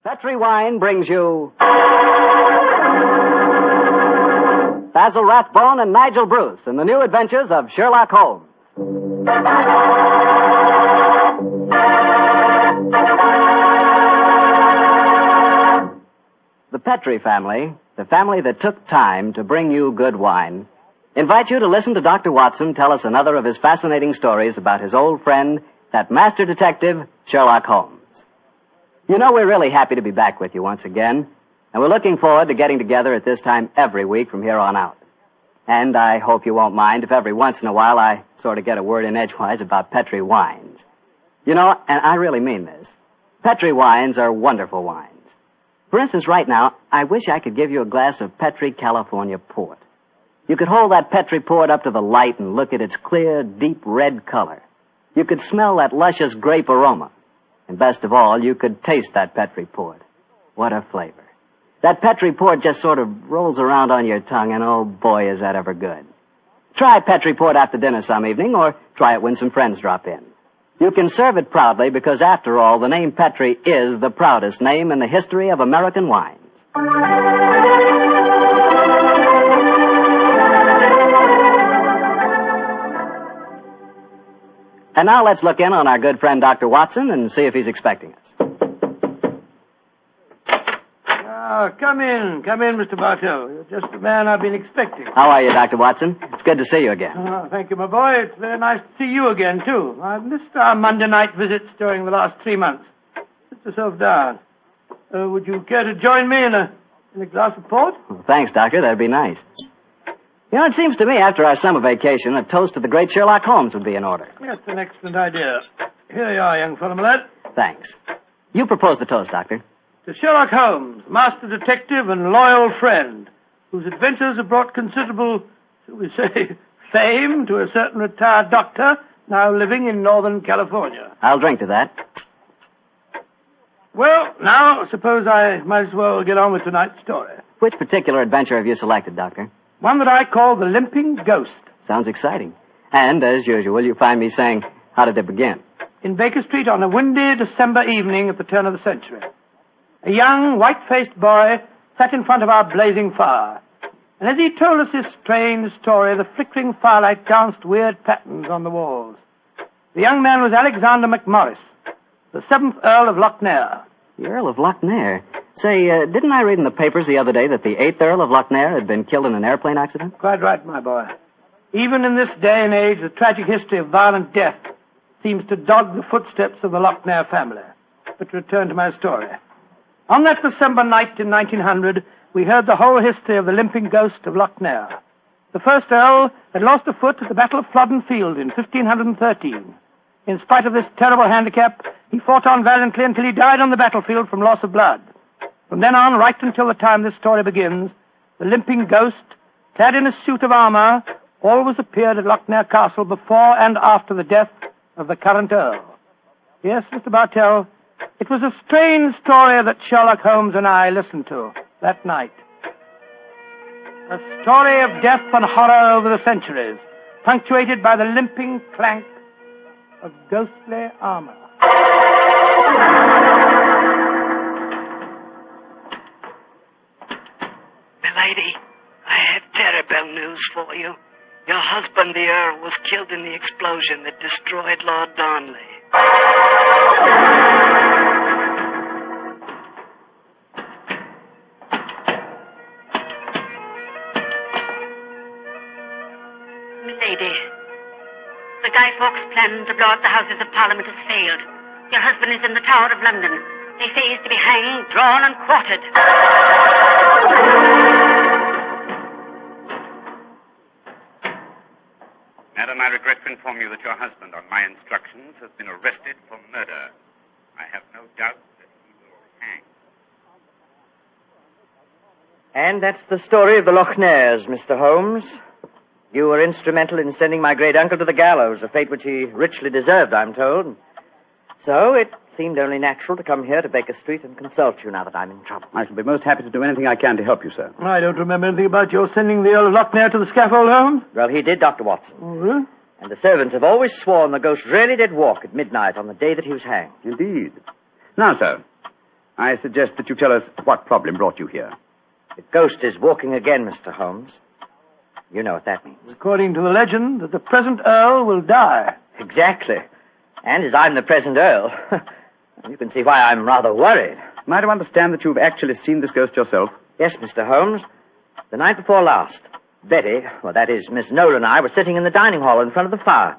Petri Wine brings you Basil Rathbone and Nigel Bruce in the new adventures of Sherlock Holmes. The Petri family, the family that took time to bring you good wine, invite you to listen to Dr. Watson tell us another of his fascinating stories about his old friend, that master detective, Sherlock Holmes. You know, we're really happy to be back with you once again, and we're looking forward to getting together at this time every week from here on out. And I hope you won't mind if every once in a while I sort of get a word in edgewise about Petri wines. You know, and I really mean this, Petri wines are wonderful wines. For instance, right now, I wish I could give you a glass of Petri California port. You could hold that Petri port up to the light and look at its clear, deep red color. You could smell that luscious grape aroma. And best of all, you could taste that Petri port. What a flavor. That Petri port just sort of rolls around on your tongue, and oh boy, is that ever good. Try Petri port after dinner some evening, or try it when some friends drop in. You can serve it proudly because, after all, the name Petri is the proudest name in the history of American wines. And now let's look in on our good friend Dr. Watson and see if he's expecting us. Come in, Mr. Bartell. You're just the man I've been expecting. How are you, Dr. Watson? It's good to see you again. Thank you, my boy. It's very nice to see you again, too. I've missed our Monday night visits during the last 3 months. Sit yourself down. Would you care to join me in a glass of port? Well, thanks, Doctor. That'd be nice. You know, it seems to me after our summer vacation, a toast to the great Sherlock Holmes would be in order. That's an excellent idea. Here you are, young fellow, my lad. Thanks. You propose the toast, Doctor. To Sherlock Holmes, master detective and loyal friend, whose adventures have brought considerable, shall we say, fame to a certain retired doctor now living in Northern California. I'll drink to that. Well, now, suppose I might as well get on with tonight's story. Which particular adventure have you selected, Doctor? One that I call the Limping Ghost. Sounds exciting. And, as usual, you find me saying, how did it begin? In Baker Street on a windy December evening at the turn of the century. A young, white-faced boy sat in front of our blazing fire. And as he told us his strange story, the flickering firelight danced weird patterns on the walls. The young man was Alexander McMorris, the 7th Earl of Lochnair. The Earl of Lochnair? Say, didn't I read in the papers the other day that the 8th Earl of Lochnair had been killed in an airplane accident? Quite right, my boy. Even in this day and age, the tragic history of violent death seems to dog the footsteps of the Lochnair family. But to return to my story. On that December night in 1900, we heard the whole history of the limping ghost of Lochnair. The first Earl had lost a foot at the Battle of Flodden Field in 1513. In spite of this terrible handicap, he fought on valiantly until he died on the battlefield from loss of blood. From then on, right until the time this story begins, the limping ghost, clad in a suit of armor, always appeared at Lochnair Castle before and after the death of the current Earl. Yes, Mr. Bartell, it was a strange story that Sherlock Holmes and I listened to that night. A story of death and horror over the centuries, punctuated by the limping clank of ghostly armor. Milady, I have terrible news for you. Your husband, the Earl, was killed in the explosion that destroyed Lord Darnley. Milady, the Guy Fawkes plan to blow up the Houses of Parliament has failed. Your husband is in the Tower of London. They say he's to be hanged, drawn, and quartered. Madam, I regret to inform you that your husband, on my instructions, has been arrested for murder. I have no doubt that he will hang. And that's the story of the Lochnairs, Mr. Holmes. You were instrumental in sending my great-uncle to the gallows, a fate which he richly deserved, I'm told. So it seemed only natural to come here to Baker Street and consult you now that I'm in trouble. I shall be most happy to do anything I can to help you, sir. I don't remember anything about your sending the Earl of Lochnair to the scaffold, Holmes. Well, he did, Dr. Watson. Oh, really? And the servants have always sworn the ghost really did walk at midnight on the day that he was hanged. Indeed. Now, sir, I suggest that you tell us what problem brought you here. The ghost is walking again, Mr. Holmes. You know what that means. According to the legend, that the present Earl will die. Exactly. And as I'm the present Earl, you can see why I'm rather worried. Am I to understand that you've actually seen this ghost yourself? Yes, Mr. Holmes. The night before last, Betty, well, that is, Miss Nolan and I were sitting in the dining hall in front of the fire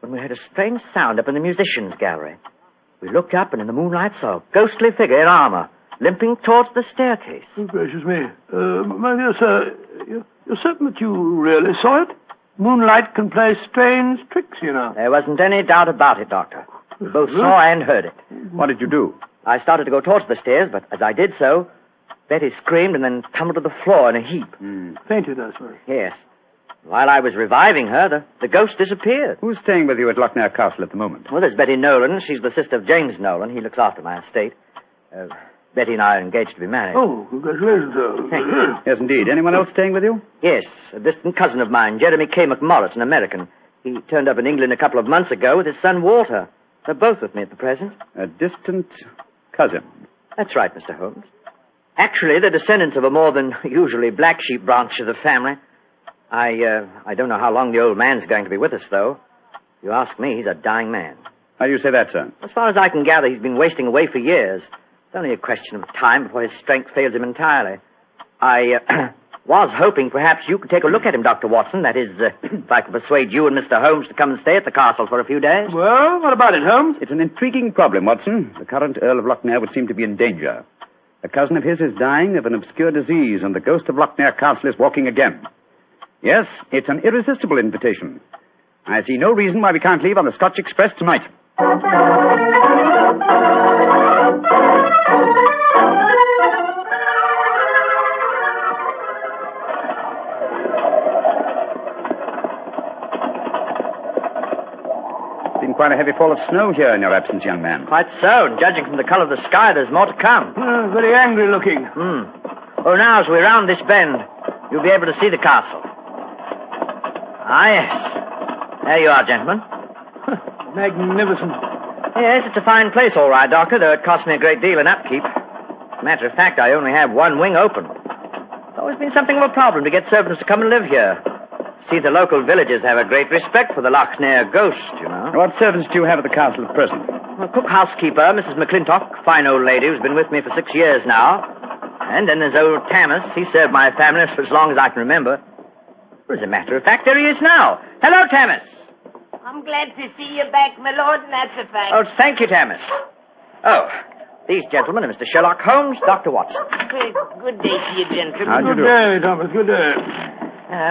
when we heard a strange sound up in the musicians' gallery. We looked up and in the moonlight saw a ghostly figure in armor limping towards the staircase. Oh, gracious me. My dear sir, you're certain that you really saw it? Moonlight can play strange tricks, you know. There wasn't any doubt about it, Doctor. We both saw and heard it. What did you do? I started to go towards the stairs, but as I did so, Betty screamed and then tumbled to the floor in a heap. Fainted, I suppose. Yes. While I was reviving her, the ghost disappeared. Who's staying with you at Lochnair Castle at the moment? Well, there's Betty Nolan. She's the sister of James Nolan. He looks after my estate. Betty and I are engaged to be married. Oh, congratulations, sir. Thank you. Yes, indeed. Anyone else staying with you? Yes, a distant cousin of mine, Jeremy K. McMorris, an American. He turned up in England a couple of months ago with his son Walter. They're both with me at the present. A distant cousin. That's right, Mr. Holmes. Actually, they're descendants of a more than usually black sheep branch of the family. I don't know how long the old man's going to be with us, though. If you ask me, he's a dying man. How do you say that, sir? As far as I can gather, he's been wasting away for years. It's only a question of time before his strength fails him entirely. I was hoping perhaps you could take a look at him, Dr. Watson. That is, if I could persuade you and Mr. Holmes to come and stay at the castle for a few days. Well, what about it, Holmes? It's an intriguing problem, Watson. The current Earl of Lochnair would seem to be in danger. A cousin of his is dying of an obscure disease, and the ghost of Lochnair Castle is walking again. Yes, it's an irresistible invitation. I see no reason why we can't leave on the Scotch Express tonight. It's been quite a heavy fall of snow here in your absence, young man. Quite so, and judging from the color of the sky, there's more to come. Very angry looking. Oh, now, as we round this bend, you'll be able to see the castle. Ah, yes. There you are, gentlemen. Magnificent. Yes, it's a fine place, all right, Doctor, though it cost me a great deal in upkeep. As a matter of fact, I only have one wing open. It's always been something of a problem to get servants to come and live here. See, the local villagers have a great respect for the Lochnair ghost, you know. What servants do you have at the castle at present? Well, cook housekeeper, Mrs. McClintock, fine old lady who's been with me for 6 years now. And then there's old Tammas. He served my family for as long as I can remember. Well, as a matter of fact, there he is now. Hello, Tammas. I'm glad to see you back, my lord, and that's a fact. Oh, thank you, Tammas. Oh, these gentlemen are Mr. Sherlock Holmes, Dr. Watson. Good day to you, gentlemen. How do you do? Good day, Thomas. Good day.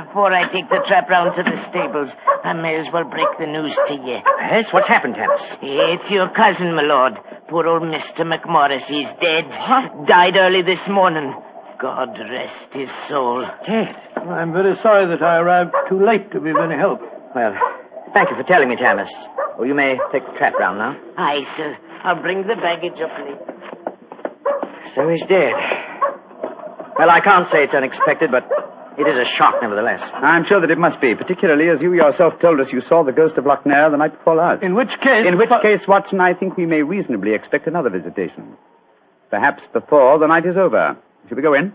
Before I take the trap round to the stables, I may as well break the news to you. Yes, what's happened, Tammas? It's your cousin, my lord. Poor old Mr. McMorris. He's dead. What? Died early this morning. God rest his soul. Dead? I'm very sorry that I arrived too late to be of any help. Well, thank you for telling me, Tammas. Oh, you may take the trap round now. Aye, sir. I'll bring the baggage up later. So he's dead. Well, I can't say it's unexpected, but it is a shock, nevertheless. I'm sure that it must be, particularly as you yourself told us you saw the ghost of Lochnair the night before last. In which case... Watson, I think we may reasonably expect another visitation. Perhaps before the night is over. Shall we go in?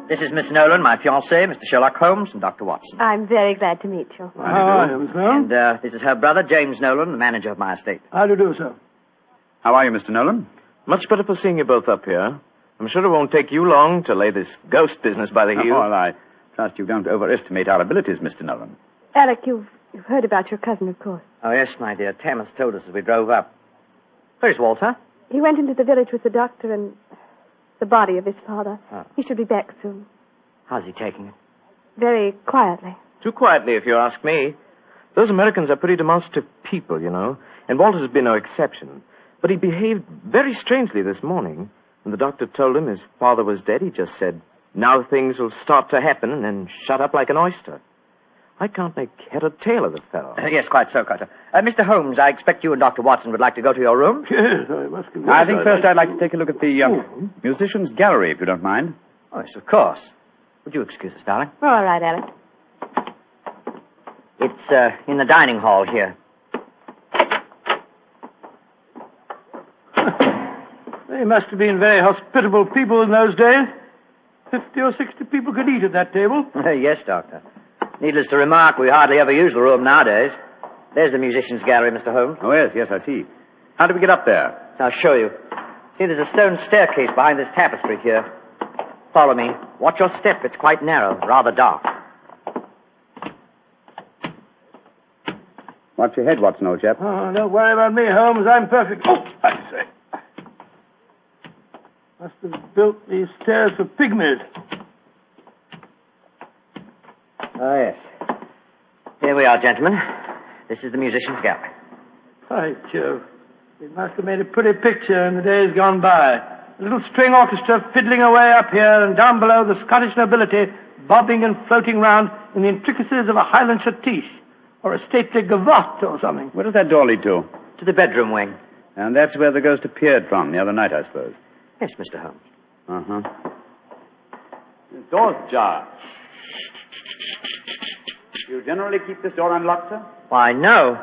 This is Miss Nolan, my fiancé, Mr. Sherlock Holmes, and Dr. Watson. I'm very glad to meet you. How are you, Miss Nolan? And this is her brother, James Nolan, the manager of my estate. How do you do, sir? How are you, Mr. Nolan? Much better for seeing you both up here. I'm sure it won't take you long to lay this ghost business by the heels. Well, I trust you don't overestimate our abilities, Mr. Nolan. Alec, you've heard about your cousin, of course. Oh, yes, my dear. Tammas told us as we drove up. Where's Walter? He went into the village with the doctor and the body of his father. Oh. He should be back soon. How's he taking it? Very quietly. Too quietly, if you ask me. Those Americans are pretty demonstrative people, you know, and Walter has been no exception. But he behaved very strangely this morning. When the doctor told him his father was dead, he just said, now things will start to happen, and then shut up like an oyster. I can't make head or tail of the fellow. Yes, quite so, Carter. Mr. Holmes, I expect you and Dr. Watson would like to go to your room. Yes, I must confess. I think first I'd like to take a look at the musicians' gallery, if you don't mind. Oh, yes, of course. Would you excuse us, darling? All right, Alec. It's in the dining hall here. They must have been very hospitable people in those days. 50 or 60 people could eat at that table. Yes, Doctor. Needless to remark, we hardly ever use the room nowadays. There's the musicians' gallery, Mr. Holmes. Oh, yes, I see. How do we get up there? I'll show you. See, there's a stone staircase behind this tapestry here. Follow me. Watch your step. It's quite narrow, rather dark. Watch your head, Watson, old chap. Oh, don't worry about me, Holmes. I'm perfect. Oh, I say. Must have built these stairs for pygmies. Oh, yes. Here we are, gentlemen. This is the musicians' gallery. By Jove. It must have made a pretty picture in the days gone by. A little string orchestra fiddling away up here, and down below the Scottish nobility bobbing and floating round in the intricacies of a Highland schottische, or a stately gavotte or something. Where does that door lead to? To the bedroom wing. And that's where the ghost appeared from the other night, I suppose. Yes, Mr. Holmes. Uh-huh. The door's ajar. You generally keep this door unlocked, sir? Why, no.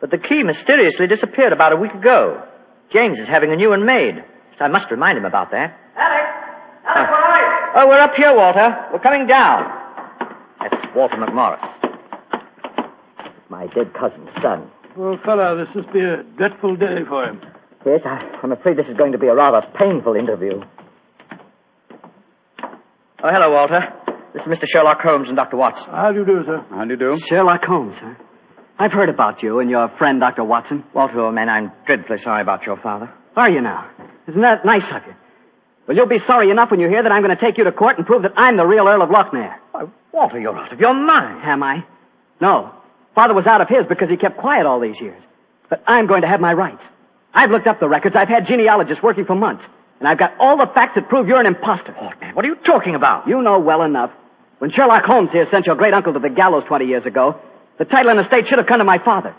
But the key mysteriously disappeared about a week ago. James is having a new one made. So I must remind him about that. Alex, where are you? Oh, we're up here, Walter. We're coming down. That's Walter McMorris. My dead cousin's son. Poor fellow, this must be a dreadful day for him. Yes, I'm afraid this is going to be a rather painful interview. Oh, hello, Walter. This is Mr. Sherlock Holmes and Dr. Watson. How do you do, sir? How do you do? Sherlock Holmes, huh? I've heard about you and your friend, Dr. Watson. Walter, old man, I'm dreadfully sorry about your father. Are you now? Isn't that nice of you? Well, you'll be sorry enough when you hear that I'm going to take you to court and prove that I'm the real Earl of Lochnair. Why, Walter, you're out of your mind. Am I? No. Father was out of his because he kept quiet all these years. But I'm going to have my rights. I've looked up the records. I've had genealogists working for months. And I've got all the facts that prove you're an imposter. Oh, man, what are you talking about? You know well enough. When Sherlock Holmes here sent your great-uncle to the gallows 20 years ago, the title and estate should have come to my father.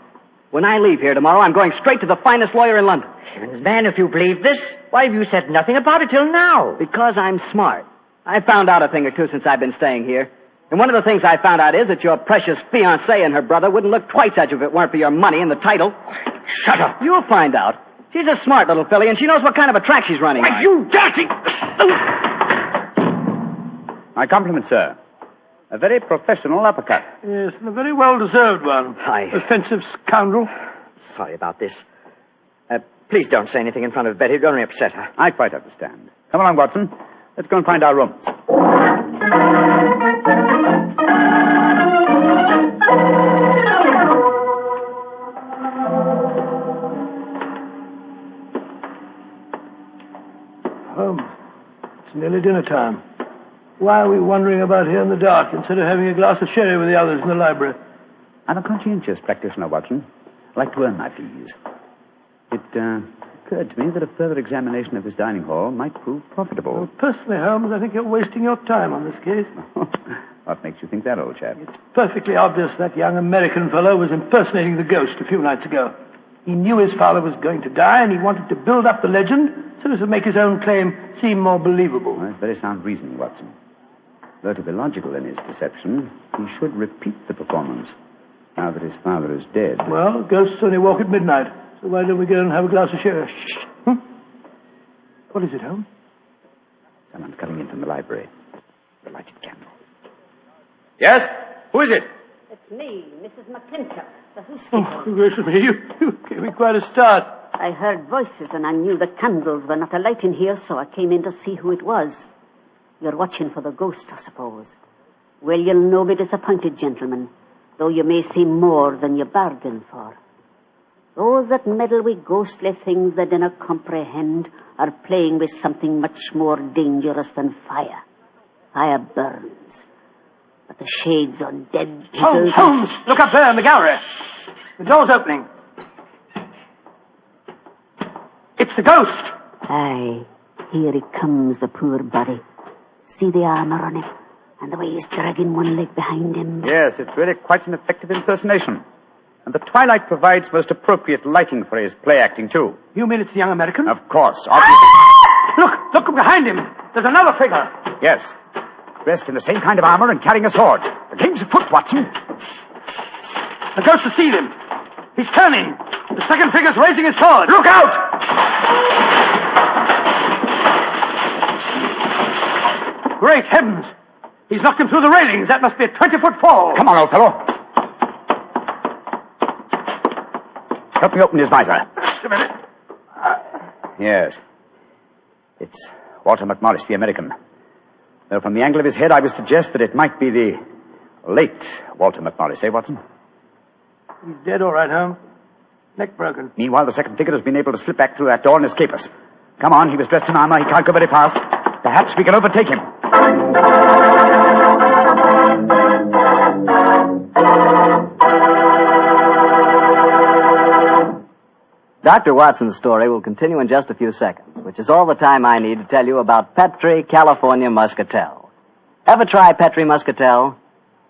When I leave here tomorrow, I'm going straight to the finest lawyer in London. Heavens, man, if you believe this, why have you said nothing about it till now? Because I'm smart. I've found out a thing or two since I've been staying here. And one of the things I found out is that your precious fiancée and her brother wouldn't look twice at you if it weren't for your money and the title. Shut up. You'll find out. She's a smart little filly, and she knows what kind of a track she's running on. You dirty... My compliments, sir. A very professional uppercut. Yes, and a very well-deserved one. Offensive scoundrel. Sorry about this. Please don't say anything in front of Betty. It'll only upset her. I quite understand. Come along, Watson. Let's go and find our rooms. Holmes, it's nearly dinner time. Why are we wandering about here in the dark instead of having a glass of sherry with the others in the library? I'm a conscientious practitioner, Watson. I like to earn my fees. It occurred to me that a further examination of this dining hall might prove profitable. Well, personally, Holmes, I think you're wasting your time on this case. What makes you think that, old chap? It's perfectly obvious that young American fellow was impersonating the ghost a few nights ago. He knew his father was going to die, and he wanted to build up the legend so as to make his own claim seem more believable. Well, that's very sound reasoning, Watson. Though to be logical in his deception, he should repeat the performance now that his father is dead. Well, ghosts only walk at midnight, so why don't we go and have a glass of sherry? Shh. What is it, Holmes? Someone's coming in from the library. The lighted candle. Yes? Who is it? It's me, Mrs. McClintock, the housekeeper. Oh, gracious me, you gave me quite a start. I heard voices and I knew the candles were not alight in here, so I came in to see who it was. You're watching for the ghost, I suppose. Well, you'll no be disappointed, gentlemen, though you may see more than you bargained for. Those that meddle with ghostly things they dinna comprehend are playing with something much more dangerous than fire. Fire burns. But the shades on dead people... Holmes! Look up there in the gallery. The door's opening. It's the ghost. Aye, here he comes, the poor body. See the armour on him, and the way he's dragging one leg behind him. Yes, it's really quite an effective impersonation. And the twilight provides most appropriate lighting for his play acting, too. You mean it's the young American? Of course. Look behind him. There's another figure. Yes. Dressed in the same kind of armor and carrying a sword. The game's afoot, Watson. The ghost has seen him. He's turning. The second figure's raising his sword. Look out! Great heavens! He's knocked him through the railings. That must be a 20-foot fall. Come on, old fellow. Help me open his visor. Just a minute. Yes. It's Walter McMorris, the American. Though from the angle of his head, I would suggest that it might be the late Walter McMorris, eh, Watson? He's dead, all right, Holmes. Neck broken. Meanwhile, the second figure has been able to slip back through that door and escape us. Come on, he was dressed in armor. He can't go very fast. Perhaps we can overtake him. Dr. Watson's story will continue in just a few seconds, which is all the time I need to tell you about Petri California Muscatel. Ever try Petri Muscatel?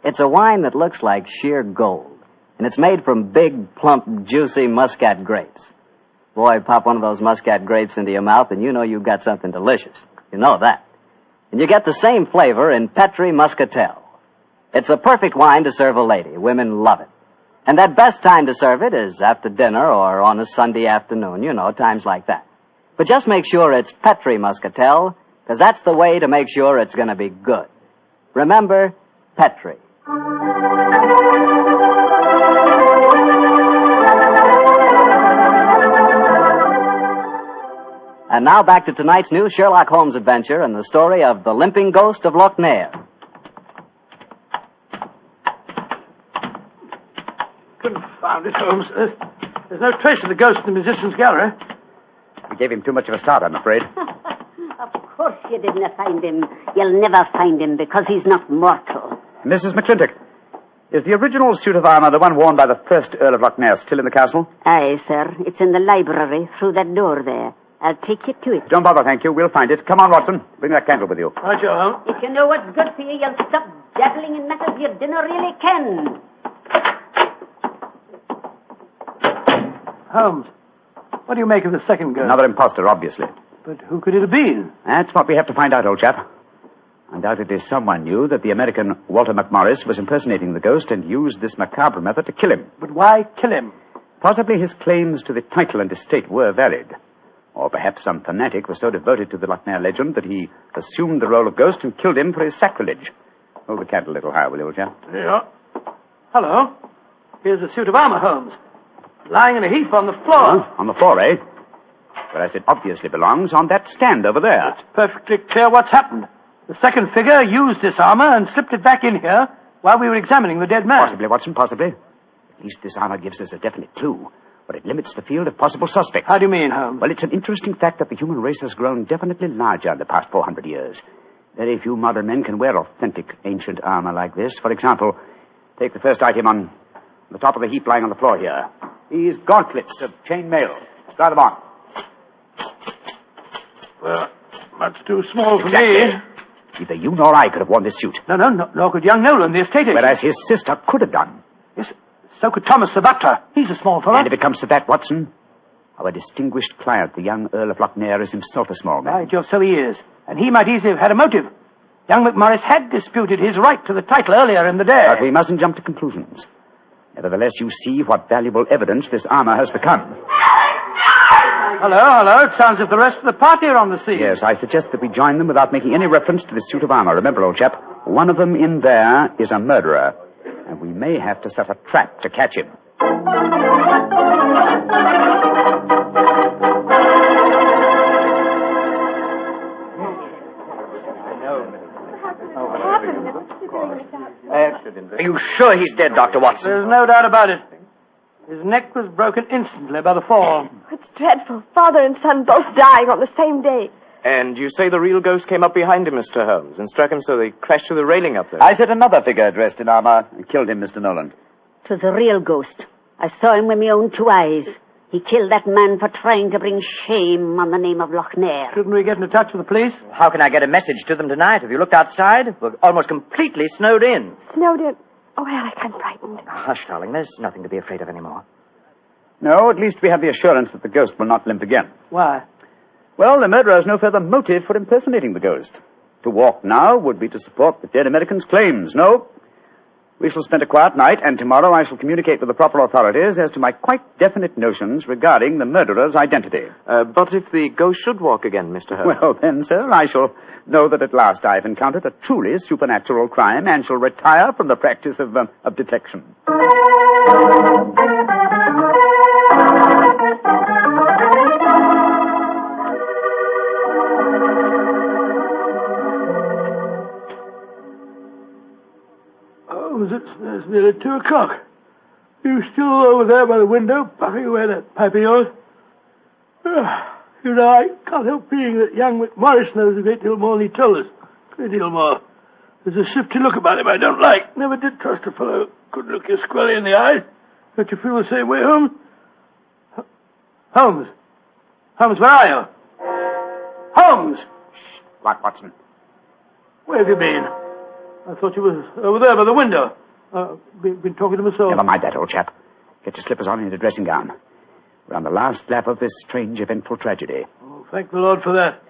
It's a wine that looks like sheer gold, and it's made from big, plump, juicy muscat grapes. Boy, pop one of those muscat grapes into your mouth, and you know you've got something delicious. You know that. And you get the same flavor in Petri Muscatel. It's a perfect wine to serve a lady. Women love it. And that best time to serve it is after dinner or on a Sunday afternoon, you know, times like that. But just make sure it's Petri Muscatel, because that's the way to make sure it's going to be good. Remember, Petri. And now back to tonight's new Sherlock Holmes adventure and the story of the Limping Ghost of Lochnair. Confound it, Holmes. There's no trace of the ghost in the musician's gallery. We gave him too much of a start, I'm afraid. Of course you didn't find him. You'll never find him because he's not mortal. Mrs. McClintock, is the original suit of armor, the one worn by the first Earl of Lochnair, still in the castle? Aye, sir. It's in the library through that door there. I'll take you to it. Don't bother, thank you. We'll find it. Come on, Watson. Bring that candle with you. Right, Joe, Holmes. If you know what's good for you, you'll stop dabbling in matters you dinner really can. Holmes, what do you make of the second ghost? Another imposter, obviously. But who could it have been? That's what we have to find out, old chap. Undoubtedly someone knew that the American Walter McMorris was impersonating the ghost and used this macabre method to kill him. But why kill him? Possibly his claims to the title and estate were valid. Or perhaps some fanatic was so devoted to the Lochnair legend that he assumed the role of ghost and killed him for his sacrilege. Hold the candle a little higher, will you, old chap? Yeah. Hello. Here's a suit of armor, Holmes. Lying in a heap on the floor. Oh, on the floor, eh? Whereas it obviously belongs on that stand over there. It's perfectly clear what's happened. The second figure used this armor and slipped it back in here while we were examining the dead man. Possibly, Watson, possibly. At least this armor gives us a definite clue, but it limits the field of possible suspects. How do you mean, Holmes? Well, it's an interesting fact that the human race has grown definitely larger in the past 400 years. Very few modern men can wear authentic ancient armor like this. For example, take the first item on the top of the heap lying on the floor here. These gauntlets of chain mail. Try them on. Well, that's too small for Exactly. me. Neither you nor I could have worn this suit. Nor could young Nolan, the estate agent. Whereas his sister could have done. Yes, so could Thomas the butler. He's a small fellow. And if it comes to that, Watson, our distinguished client, the young Earl of Lochnair, is himself a small man. By Jove, so he is. And he might easily have had a motive. Young McMorris had disputed his right to the title earlier in the day. But we mustn't jump to conclusions. Nevertheless, you see what valuable evidence this armor has become. Hello. It sounds as if the rest of the party are on the scene. Yes, I suggest that we join them without making any reference to this suit of armor. Remember, old chap, one of them in there is a murderer, and we may have to set a trap to catch him. Are you sure he's dead, Dr. Watson? There's no doubt about it. His neck was broken instantly by the fall. It's dreadful. Father and son both dying on the same day. And you say the real ghost came up behind him, Mr. Holmes, and struck him so they crashed through the railing up there. I said another figure dressed in armor and killed him, Mr. Nolan. 'Twas a real ghost. I saw him with my own two eyes. He killed that man for trying to bring shame on the name of Lochnair. Shouldn't we get into touch with the police? How can I get a message to them tonight? Have you looked outside? We're almost completely snowed in. Snowed in. Oh, Alec, I'm frightened. Hush, darling. There's nothing to be afraid of anymore. No, at least we have the assurance that the ghost will not limp again. Why? Well, the murderer has no further motive for impersonating the ghost. To walk now would be to support the dead American's claims. No, We shall spend a quiet night, and tomorrow I shall communicate with the proper authorities as to my quite definite notions regarding the murderer's identity. But if the ghost should walk again, Mr. Holmes? Well, then, sir, I shall know that at last I've encountered a truly supernatural crime and shall retire from the practice of detection. It's nearly 2 o'clock. You still over there by the window, puffing away that pipe of yours? You know, I can't help feeling that young McMorris knows a great deal more than he told us. A great deal more. There's a shifty look about him I don't like. Never did trust a fellow who couldn't look you squarely in the eyes. Don't you feel the same way, Holmes? Holmes? Holmes, where are you? Holmes! What, Watson? Where have you been? I thought you were over there by the window. Been talking to myself. Never mind that, old chap. Get your slippers on and your dressing gown. We're on the last lap of this strange, eventful tragedy. Oh, thank the Lord for that.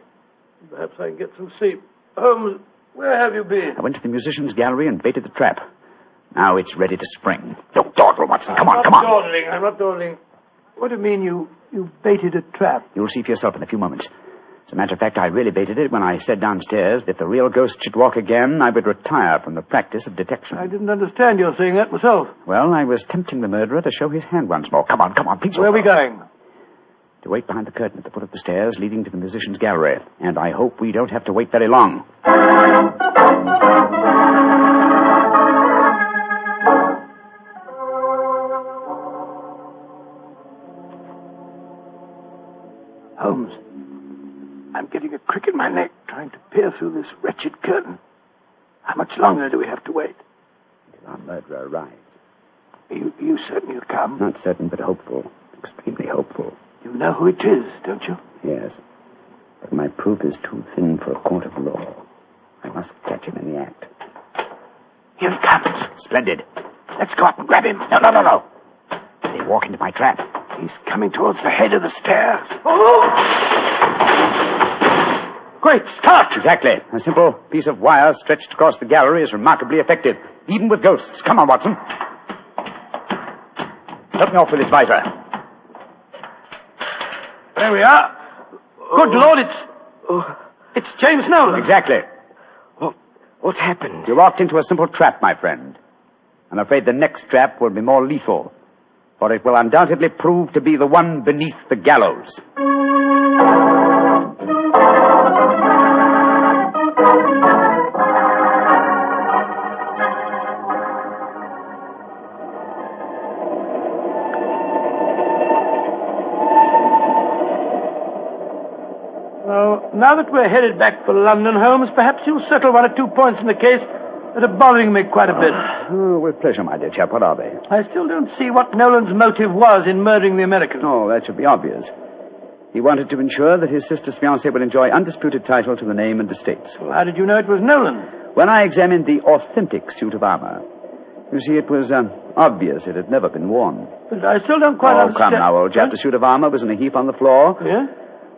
Perhaps I can get some sleep. Holmes, where have you been? I went to the musicians' gallery and baited the trap. Now it's ready to spring. Don't dawdle, Watson. Come on. I'm not dawdling. What do you mean you baited a trap? You'll see for yourself in a few moments. As a matter of fact, I really baited it when I said downstairs that if the real ghost should walk again, I would retire from the practice of detection. I didn't understand your saying that myself. Well, I was tempting the murderer to show his hand once more. Come on, please. Where are we going? To wait behind the curtain at the foot of the stairs leading to the musicians' gallery. And I hope we don't have to wait very long. Holmes, I'm getting a crick in my neck trying to peer through this wretched curtain. How much longer do we have to wait? Until our murderer arrives. Are you certain he'll come? Not certain, but hopeful. Extremely hopeful. You know who it is, don't you? Yes. But my proof is too thin for a court of law. I must catch him in the act. Here he comes. Splendid. Let's go up and grab him. No. They walk into my trap. He's coming towards the head of the stairs. Oh! Great Scott! Exactly. A simple piece of wire stretched across the gallery is remarkably effective, even with ghosts. Come on, Watson. Help me off with this visor. There we are. Good Lord, it's James Nolan. Exactly. What happened? You walked into a simple trap, my friend. I'm afraid the next trap will be more lethal, for it will undoubtedly prove to be the one beneath the gallows. Well, now that we're headed back for London, Holmes, perhaps you'll settle 1 or 2 points in the case that are bothering me quite a bit. Oh, with pleasure, my dear chap. What are they? I still don't see what Nolan's motive was in murdering the American. Oh, that should be obvious. He wanted to ensure that his sister's fiancé would enjoy undisputed title to the name and estates. Well, how did you know it was Nolan? When I examined the authentic suit of armor, you see, it was obvious it had never been worn. But I still don't quite understand. Oh, come now, old chap. The suit of armor was in a heap on the floor. Yeah?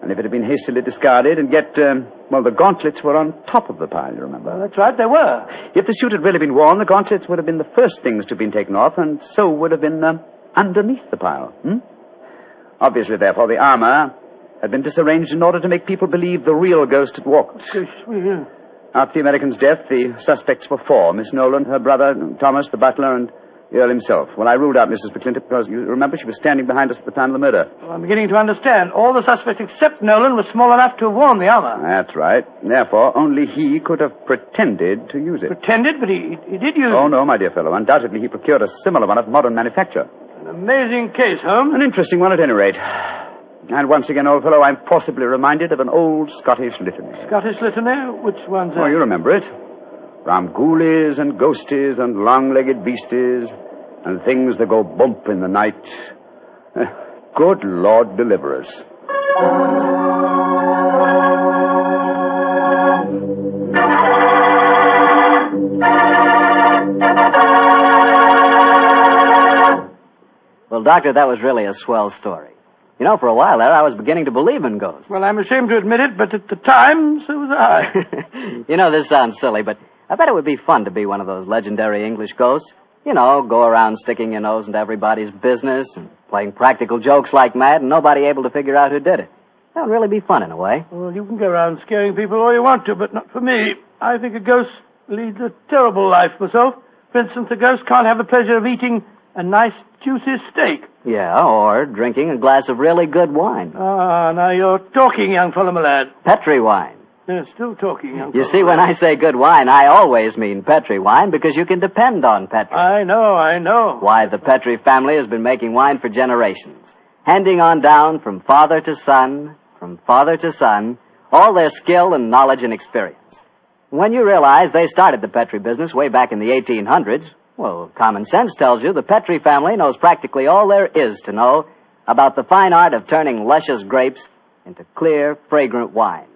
And if it had been hastily discarded, and yet, the gauntlets were on top of the pile, you remember? Well, that's right, they were. If the suit had really been worn, the gauntlets would have been the first things to have been taken off, and so would have been underneath the pile. Obviously, therefore, the armor had been disarranged in order to make people believe the real ghost had walked. Yeah. After the American's death, the suspects were 4. Miss Nolan, her brother, Thomas, the butler, and the Earl himself. Well, I ruled out Mrs. McClintock because, you remember, she was standing behind us at the time of the murder. Well, I'm beginning to understand. All the suspects except Nolan were small enough to have worn the armor. That's right. Therefore, only he could have pretended to use it. Pretended? But he did use it. Oh, no, my dear fellow. Undoubtedly, he procured a similar one of modern manufacture. An amazing case, Holmes. An interesting one, at any rate. And once again, old fellow, I'm forcibly reminded of an old Scottish litany. Scottish litany? Which one's that? Oh, you remember it. From ghoulies and ghosties and long-legged beasties and things that go bump in the night. Good Lord deliver us. Well, Doctor, that was really a swell story. You know, for a while there, I was beginning to believe in ghosts. Well, I'm ashamed to admit it, but at the time, so was I. You know, this sounds silly, but I bet it would be fun to be one of those legendary English ghosts. You know, go around sticking your nose into everybody's business and playing practical jokes like mad and nobody able to figure out who did it. That would really be fun in a way. Well, you can go around scaring people all you want to, but not for me. I think a ghost leads a terrible life myself. For instance, a ghost can't have the pleasure of eating a nice, juicy steak. Yeah, or drinking a glass of really good wine. Ah, now you're talking, young fellow, my lad. Petri wine. Yeah, still talking, young You fellow. see, when I say good wine, I always mean Petri wine because you can depend on Petri. I know. Why, the Petri family has been making wine for generations, handing on down from father to son, all their skill and knowledge and experience. When you realize they started the Petri business way back in the 1800s, well, common sense tells you the Petri family knows practically all there is to know about the fine art of turning luscious grapes into clear, fragrant wine.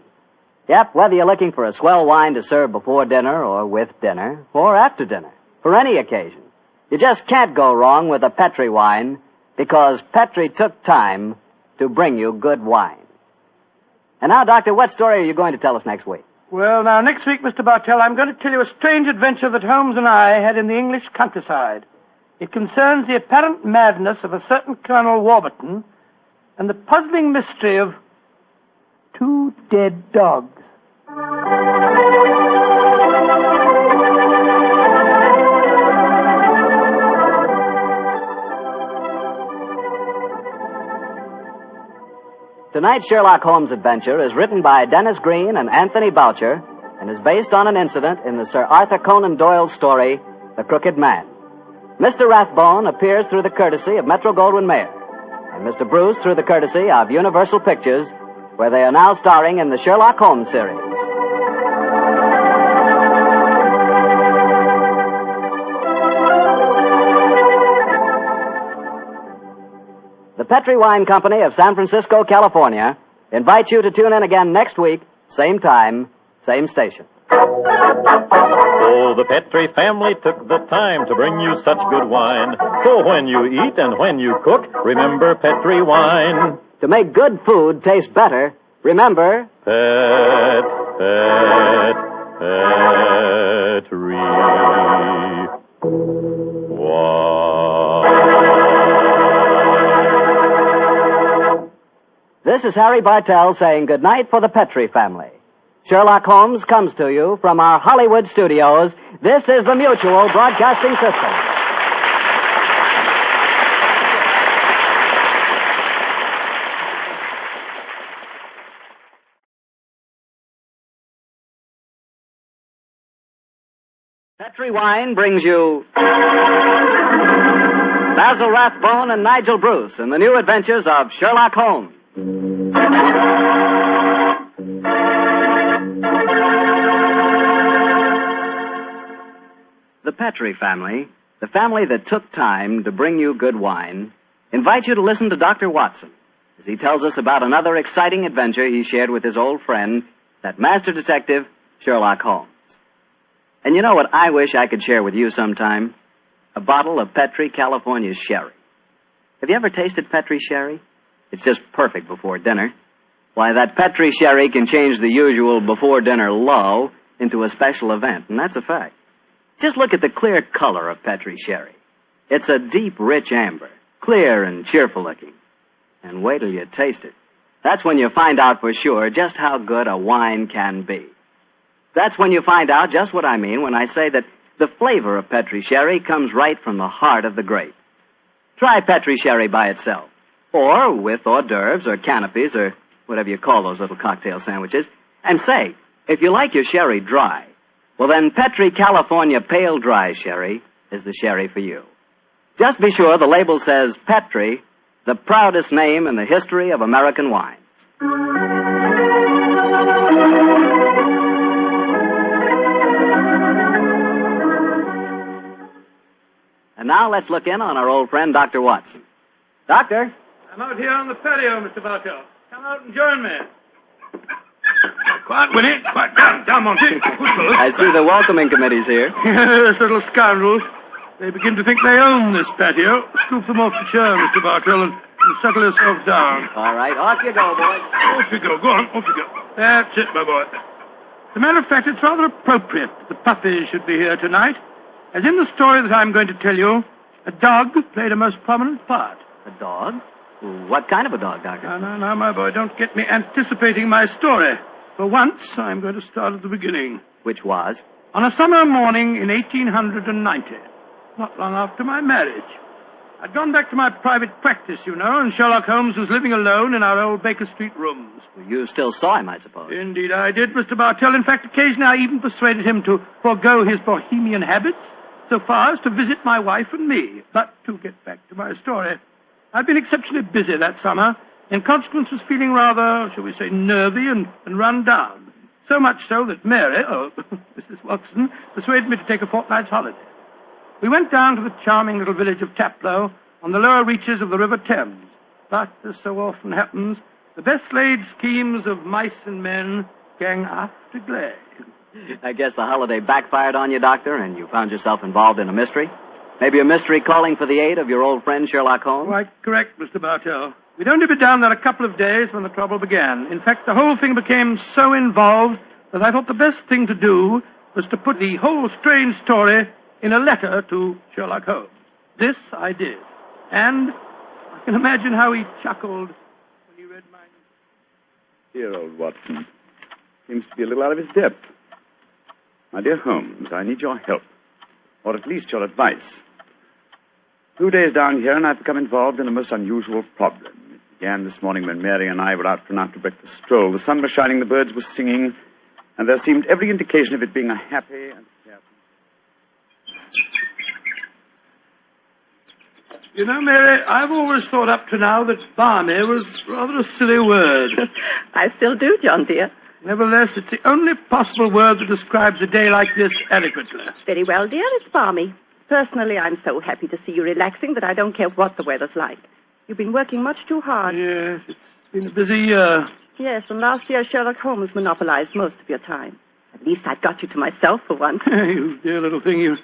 Yep, whether you're looking for a swell wine to serve before dinner or with dinner or after dinner, for any occasion, you just can't go wrong with a Petri wine because Petri took time to bring you good wine. And now, Doctor, what story are you going to tell us next week? Well, now, next week, Mr. Bartell, I'm going to tell you a strange adventure that Holmes and I had in the English countryside. It concerns the apparent madness of a certain Colonel Warburton and the puzzling mystery of 2 dead dogs. Tonight's Sherlock Holmes adventure is written by Dennis Green and Anthony Boucher and is based on an incident in the Sir Arthur Conan Doyle story, The Crooked Man. Mr. Rathbone appears through the courtesy of Metro-Goldwyn-Mayer, and Mr. Bruce through the courtesy of Universal Pictures, where they are now starring in the Sherlock Holmes series. The Petri Wine Company of San Francisco, California, invites you to tune in again next week, same time, same station. Oh, the Petri family took the time to bring you such good wine. So when you eat and when you cook, remember Petri wine. To make good food taste better, remember... Petri wine. This is Harry Bartell saying goodnight for the Petri family. Sherlock Holmes comes to you from our Hollywood studios. This is the Mutual Broadcasting System. Petri Wine brings you Basil Rathbone and Nigel Bruce in the new adventures of Sherlock Holmes. The Petri family, the family that took time to bring you good wine, invites you to listen to Dr. Watson as he tells us about another exciting adventure he shared with his old friend, that master detective, Sherlock Holmes. And you know what I wish I could share with you sometime? A bottle of Petri California sherry. Have you ever tasted Petri sherry? It's just perfect before dinner. Why, that Petri sherry can change the usual before-dinner lull into a special event, and that's a fact. Just look at the clear color of Petri sherry. It's a deep, rich amber, clear and cheerful-looking. And wait till you taste it. That's when you find out for sure just how good a wine can be. That's when you find out just what I mean when I say that the flavor of Petri sherry comes right from the heart of the grape. Try Petri sherry by itself, or with hors d'oeuvres or canopies or whatever you call those little cocktail sandwiches, and say, if you like your sherry dry, well then Petri California Pale Dry Sherry is the sherry for you. Just be sure the label says Petri, the proudest name in the history of American wines. And now let's look in on our old friend, Dr. Watson. Doctor? I'm out here on the patio, Mr. Bartell. Come out and join me. Quiet, Winnie. Quiet. Down, Monty. I see the welcoming committee's here. Yes, little scoundrels. They begin to think they own this patio. Scoop them off the chair, Mr. Bartell, and settle yourself down. All right, off you go, boys. Off you go. Go on, off you go. That's it, my boy. As a matter of fact, it's rather appropriate that the puppies should be here tonight. As in the story that I'm going to tell you, a dog played a most prominent part. A dog? What kind of a dog, Doctor? No, my boy, don't get me anticipating my story. For once, I'm going to start at the beginning. Which was? On a summer morning in 1890, not long after my marriage. I'd gone back to my private practice, you know, and Sherlock Holmes was living alone in our old Baker Street rooms. You still saw him, I suppose. Indeed I did, Mr. Bartell. In fact, occasionally I even persuaded him to forego his bohemian habits so far as to visit my wife and me. But to get back to my story, I'd been exceptionally busy that summer. In consequence, was feeling rather, shall we say, nervy and run down. So much so that Mary, Mrs. Watson, persuaded me to take a fortnight's holiday. We went down to the charming little village of Taplow on the lower reaches of the River Thames. But, as so often happens, the best-laid schemes of mice and men gang after glade. I guess the holiday backfired on you, Doctor, and you found yourself involved in a mystery? Maybe a mystery calling for the aid of your old friend Sherlock Holmes? Quite correct, Mr. Bartell. We'd only been down there a couple of days when the trouble began. In fact, the whole thing became so involved that I thought the best thing to do was to put the whole strange story in a letter to Sherlock Holmes. This I did. And I can imagine how he chuckled when he read mine. Dear old Watson. Seems to be a little out of his depth. My dear Holmes, I need your help. Or at least your advice. 2 days down here, and I've become involved in a most unusual problem. It began this morning when Mary and I were out for an after-breakfast stroll. The sun was shining, the birds were singing, and there seemed every indication of it being a happy and carefree. You know, Mary, I've always thought up to now that balmy was rather a silly word. I still do, John, dear. Nevertheless, it's the only possible word that describes a day like this adequately. Very well, dear, it's balmy. Personally, I'm so happy to see you relaxing that I don't care what the weather's like. You've been working much too hard. Yes, it's been a busy year. Yes, and last year Sherlock Holmes monopolized most of your time. At least I've got you to myself for once. You dear little thing, you've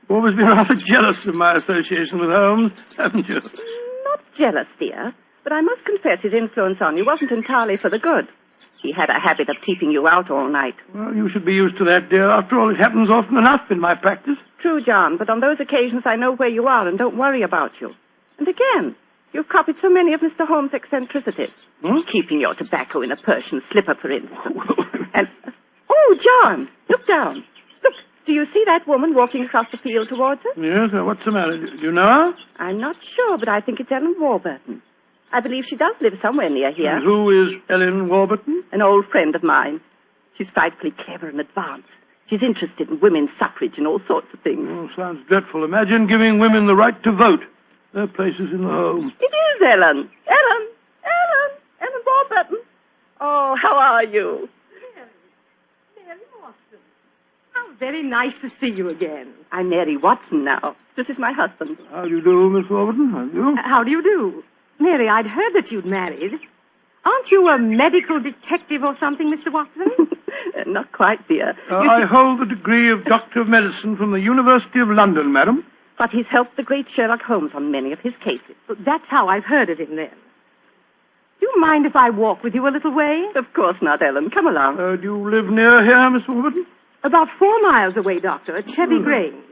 always been rather jealous of my association with Holmes, haven't you? Not jealous, dear, but I must confess his influence on you wasn't entirely for the good. He had a habit of keeping you out all night. Well, you should be used to that, dear. After all, it happens often enough in my practice. True, John, but on those occasions I know where you are and don't worry about you. And again, you've copied so many of Mr. Holmes' eccentricities. Keeping your tobacco in a Persian slipper, for instance. And, oh, John, look down. Look, do you see that woman walking across the field towards us? Yes, what's the matter? Do you know her? I'm not sure, but I think it's Ellen Warburton. I believe she does live somewhere near here. And who is Ellen Warburton? An old friend of mine. She's frightfully clever and advanced. She's interested in women's suffrage and all sorts of things. Oh, sounds dreadful. Imagine giving women the right to vote. Their place is in the home. It is Ellen. Ellen Warburton. Oh, how are you? Mary Watson. How very nice to see you again. I'm Mary Watson now. This is my husband. How do you do, Miss Warburton? How do you do? How do you do? Mary, I'd heard that you'd married. Aren't you a medical detective or something, Mr. Watson? Not quite, dear. I hold the degree of Doctor of Medicine from the University of London, madam. But he's helped the great Sherlock Holmes on many of his cases. That's how I've heard of him, then. Do you mind if I walk with you a little way? Of course not, Ellen. Come along. Do you live near here, Miss Warburton? About 4 miles away, Doctor, at Chevy Grange.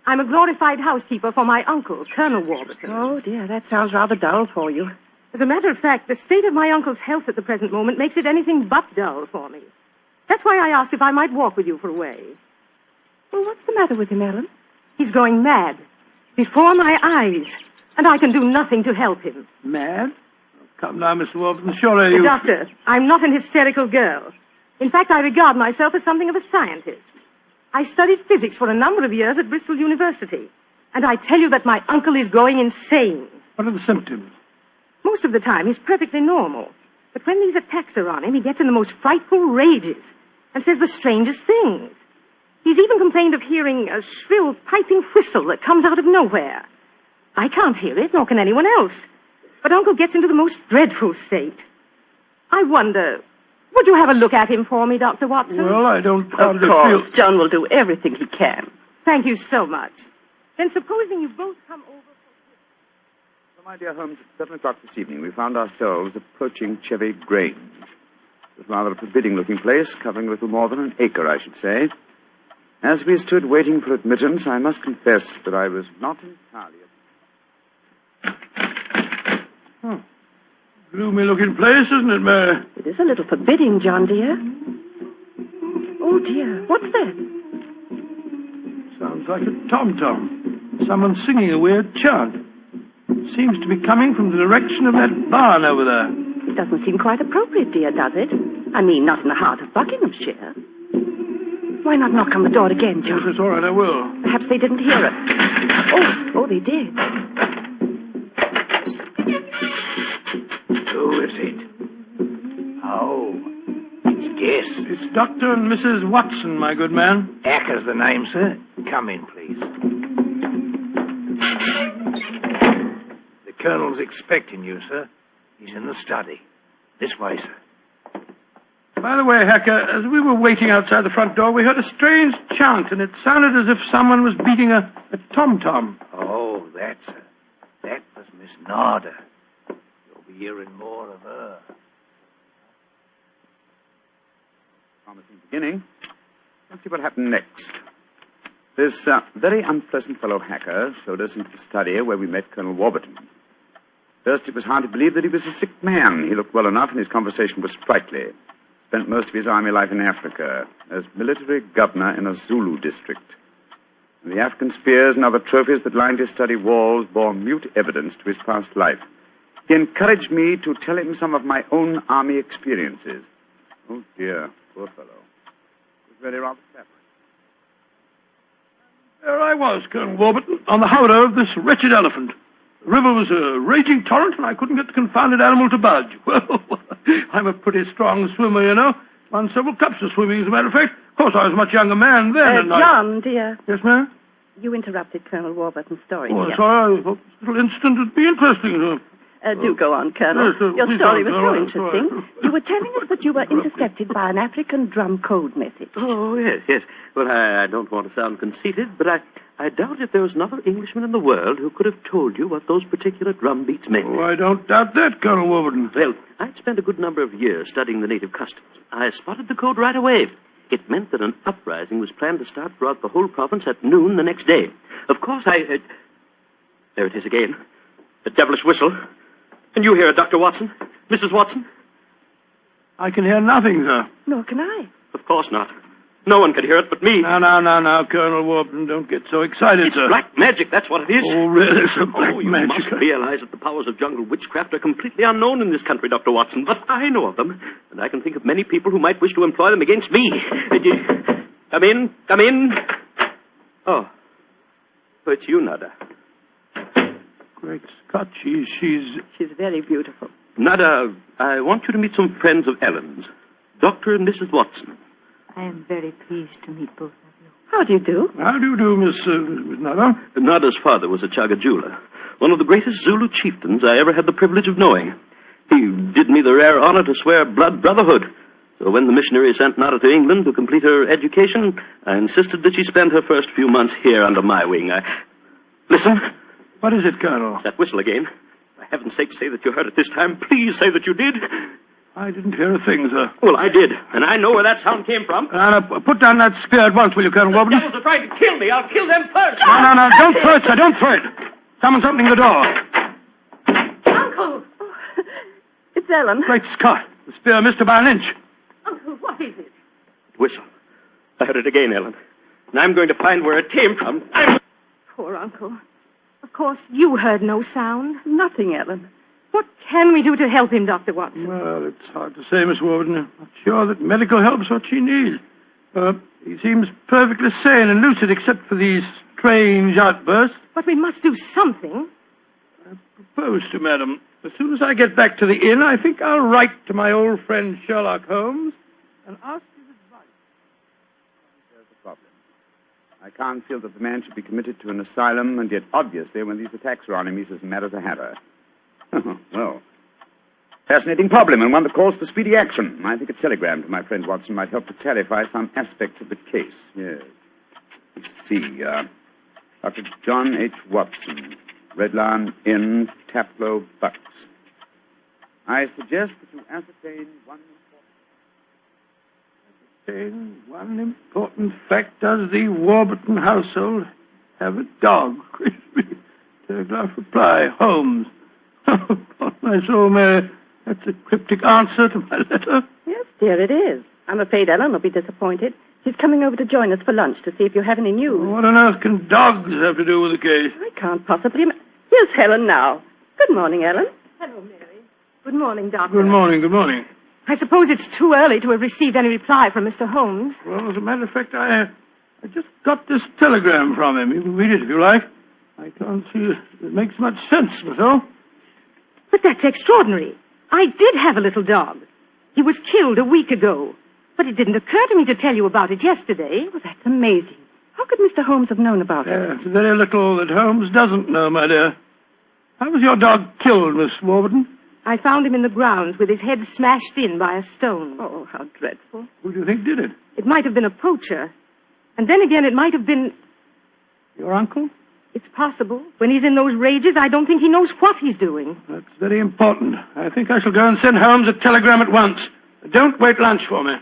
I'm a glorified housekeeper for my uncle, Colonel Warburton. Oh, dear, that sounds rather dull for you. As a matter of fact, the state of my uncle's health at the present moment makes it anything but dull for me. That's why I asked if I might walk with you for a way. Well, what's the matter with him, Ellen? He's going mad. Before my eyes. And I can do nothing to help him. Mad? Oh, come now, Miss Warburton, surely you... Doctor, I'm not an hysterical girl. In fact, I regard myself as something of a scientist. I studied physics for a number of years at Bristol University. And I tell you that my uncle is going insane. What are the symptoms? Most of the time, he's perfectly normal. But when these attacks are on him, he gets in the most frightful rages and says the strangest things. He's even complained of hearing a shrill, piping whistle that comes out of nowhere. I can't hear it, nor can anyone else. But Uncle gets into the most dreadful state. I wonder... Would you have a look at him for me, Dr. Watson? Well, I don't Of course. John will do everything he can. Thank you so much. Then supposing you both come over... Well, my dear Holmes, at 7 o'clock this evening, we found ourselves approaching Chevy Grange. It was rather a forbidding-looking place, covering a little more than an acre, I should say. As we stood waiting for admittance, I must confess that I was not entirely... Gloomy-looking place, isn't it, Mary? It is a little forbidding, John, dear. Oh, dear. What's that? Sounds like a tom-tom. Someone singing a weird chant. Seems to be coming from the direction of that barn over there. It doesn't seem quite appropriate, dear, does it? I mean, not in the heart of Buckinghamshire. Why not knock on the door again, John? Yes, it's all right, I will. Perhaps they didn't hear us. Oh, they did. Who is it? Oh, it's Guess. It's Dr. and Mrs. Watson, my good man. Acker's the name, sir. Come in, please. The Colonel's expecting you, sir. He's in the study. This way, sir. By the way, Hacker, as we were waiting outside the front door, we heard a strange chant, and it sounded as if someone was beating a tom-tom. Oh, that was Miss Narda. You'll be hearing more of her. Promising beginning. Let's see what happened next. This very unpleasant fellow Hacker showed us into the study where we met Colonel Warburton. First, it was hard to believe that he was a sick man. He looked well enough, and his conversation was sprightly. Spent most of his army life in Africa as military governor in a Zulu district. And the African spears and other trophies that lined his study walls bore mute evidence to his past life. He encouraged me to tell him some of my own army experiences. Oh, dear, poor fellow. It was really rather sad. There I was, Colonel Warburton, on the howdah of this wretched elephant. The river was a raging torrent, and I couldn't get the confounded animal to budge. Well, I'm a pretty strong swimmer, you know. Won several cups of swimming, as a matter of fact. Of course, I was a much younger man then. And John, dear. Yes, ma'am? You interrupted Colonel Warburton's story, Oh, dear. sorry. I thought this little incident would be interesting. Do go on, Colonel. Yes, Your please story don't. was All so right, interesting. all right. You were telling us that you were intercepted by an African drum code message. Oh, yes. Well, I don't want to sound conceited, but I doubt if there was another Englishman in the world who could have told you what those particular drum beats meant. Oh, I don't doubt that, Colonel Warburton. Well, I'd spent a good number of years studying the native customs. I spotted the code right away. It meant that an uprising was planned to start throughout the whole province at noon the next day. Of course, there it is again. The devilish whistle. Can you hear it, Dr. Watson? Mrs. Watson? I can hear nothing, sir. Nor can I. Of course not. No one could hear it but me. Now, Colonel Warburton, don't get so excited, It's sir. black magic, that's what it is. Oh, really, sir? Black you magic. must realize that the powers of jungle witchcraft are completely unknown in this country, Dr. Watson. But I know of them, and I can think of many people who might wish to employ them against me. Come in. Oh, it's you, Nada. Great Scott, She's very beautiful. Nada, I want you to meet some friends of Ellen's, Dr. and Mrs. Watson. I am very pleased to meet both of you. How do you do? How do you do, Miss Nada? Nada's father was a Chagajula, one of the greatest Zulu chieftains I ever had the privilege of knowing. He did me the rare honor to swear blood brotherhood. So when the missionary sent Nada to England to complete her education, I insisted that she spend her first few months here under my wing. Listen. What is it, Colonel? That whistle again. For heaven's sake, say that you heard it this time. Please say that you did. I didn't hear a thing, sir. Well, I did, and I know where that sound came from. Now, put down that spear at once, will you, Colonel Warburton? The devils are trying to kill me. I'll kill them first. No, don't throw it, sir, don't throw it. Someone's opening the door. Uncle! Oh, it's Ellen. Great Scott, the spear missed her by an inch. Uncle, what is it? Whistle. I heard it again, Ellen. And I'm going to find where it came from. Poor Uncle. Of course, you heard no sound. Nothing, Ellen. What can we do to help him, Dr. Watson? Well, it's hard to say, Miss Warburton. I'm not sure that medical help's what she needs. He seems perfectly sane and lucid, except for these strange outbursts. But we must do something. I propose to, madam. As soon as I get back to the inn, I think I'll write to my old friend Sherlock Holmes and ask his advice. There's the problem. I can't feel that the man should be committed to an asylum, and yet obviously when these attacks are on him, he's as mad as a hatter. Well, fascinating problem, and one that calls for speedy action. I think a telegram to my friend Watson might help to clarify some aspects of the case. Yes. Let's see. Dr. John H. Watson, Red Lion Inn, Taplow, Bucks. I suggest that you ascertain one important... One important fact. Does the Warburton household have a dog? Telegraph reply. Holmes. Upon my soul, Mary, that's a cryptic answer to my letter. Yes, dear, it is. I'm afraid Ellen will be disappointed. She's coming over to join us for lunch to see if you have any news. What on earth can dogs have to do with the case? I can't possibly... Here's Helen now. Good morning, Ellen. Hello, Mary. Good morning, Doctor. Good morning, good morning. I suppose it's too early to have received any reply from Mr. Holmes. Well, as a matter of fact, I just got this telegram from him. You can read it if you like. I can't see it makes much sense, myself. But that's extraordinary. I did have a little dog. He was killed a week ago. But it didn't occur to me to tell you about it yesterday. Well, that's amazing. How could Mr. Holmes have known about it? There's very little that Holmes doesn't know, my dear. How was your dog killed, Miss Warburton? I found him in the grounds with his head smashed in by a stone. Oh, how dreadful. Who do you think did it? It might have been a poacher. And then again, it might have been... Your uncle? It's possible. When he's in those rages, I don't think he knows what he's doing. That's very important. I think I shall go and send Holmes a telegram at once. Don't wait lunch for me.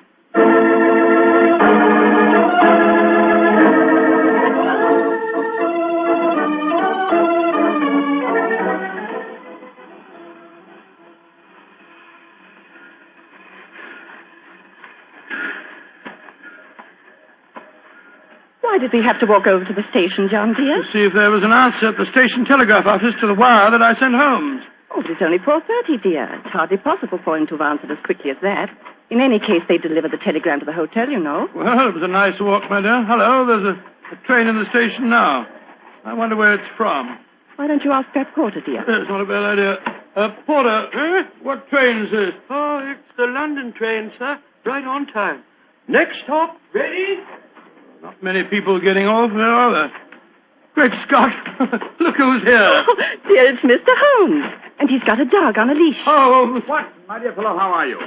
Why did we have to walk over to the station, John, dear? To see if there was an answer at the station telegraph office to the wire that I sent Holmes. Oh, but it's only 4:30, dear. It's hardly possible for him to have answered as quickly as that. In any case, they delivered the telegram to the hotel, you know. Well, it was a nice walk, my dear. Hello, there's a train in the station now. I wonder where it's from. Why don't you ask that porter, dear? It's not a bad idea. Porter, what train is this? Oh, it's the London train, sir. Right on time. Next stop, ready? Not many people getting off here, are there? Great Scott! Look who's here. Oh, dear, it's Mr. Holmes. And he's got a dog on a leash. Oh, Watson, my dear fellow, how are you?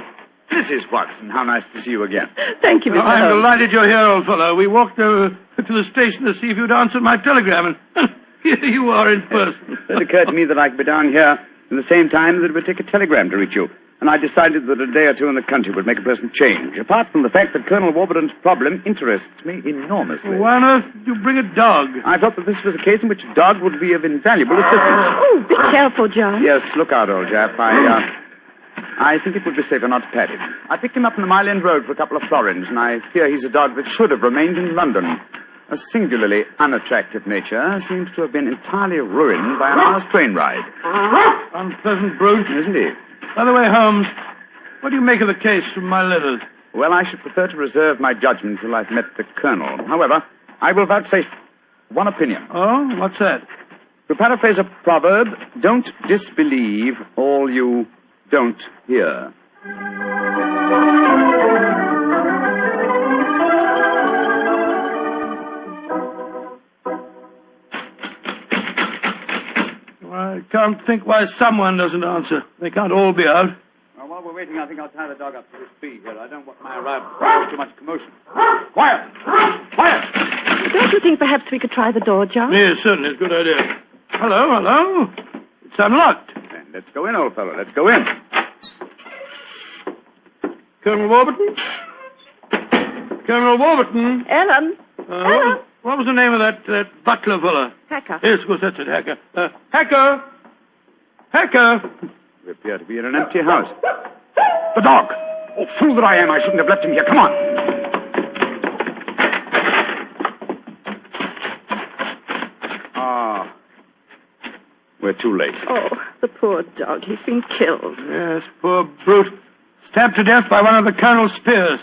Mrs. Watson, how nice to see you again. Thank you, Mr. Holmes. I'm delighted you're here, old fellow. We walked to the station to see if you'd answered my telegram, and here you are in person. It occurred to me that I could be down here at the same time that it would take a telegram to reach you. And I decided that a day or two in the country would make a pleasant change, apart from the fact that Colonel Warburton's problem interests me enormously. Why on earth did you bring a dog? I thought that this was a case in which a dog would be of invaluable assistance. Oh, be careful, John. Yes, look out, old chap. I think it would be safer not to pat him. I picked him up on the Mile End Road for a couple of florins, and I fear he's a dog that should have remained in London. A singularly unattractive nature seems to have been entirely ruined by an hour's train ride. Unpleasant brute. Isn't he? By the way, Holmes, what do you make of the case from my letters? Well, I should prefer to reserve my judgment till I've met the Colonel. However, I will vouchsafe one opinion. Oh, what's that? To paraphrase a proverb, don't disbelieve all you don't hear. I can't think why someone doesn't answer. They can't all be out. Well, while we're waiting, I think I'll tie the dog up to this tree here. I don't want my arrival to cause too much commotion. Quiet! Quiet! Don't you think perhaps we could try the door, John? Yes, certainly. It's a good idea. Hello. It's unlocked. Then let's go in, old fellow. Let's go in. Colonel Warburton? Colonel Warburton? Ellen? Ellen? What was the name of that butler fella? Hacker. Yes, of course, that's it, Hacker. Hacker! Hacker! We appear to be in an empty house. The dog! Oh, fool that I am, I shouldn't have left him here. Come on! Ah. We're too late. Oh, the poor dog. He's been killed. Yes, poor brute. Stabbed to death by one of the Colonel's spears.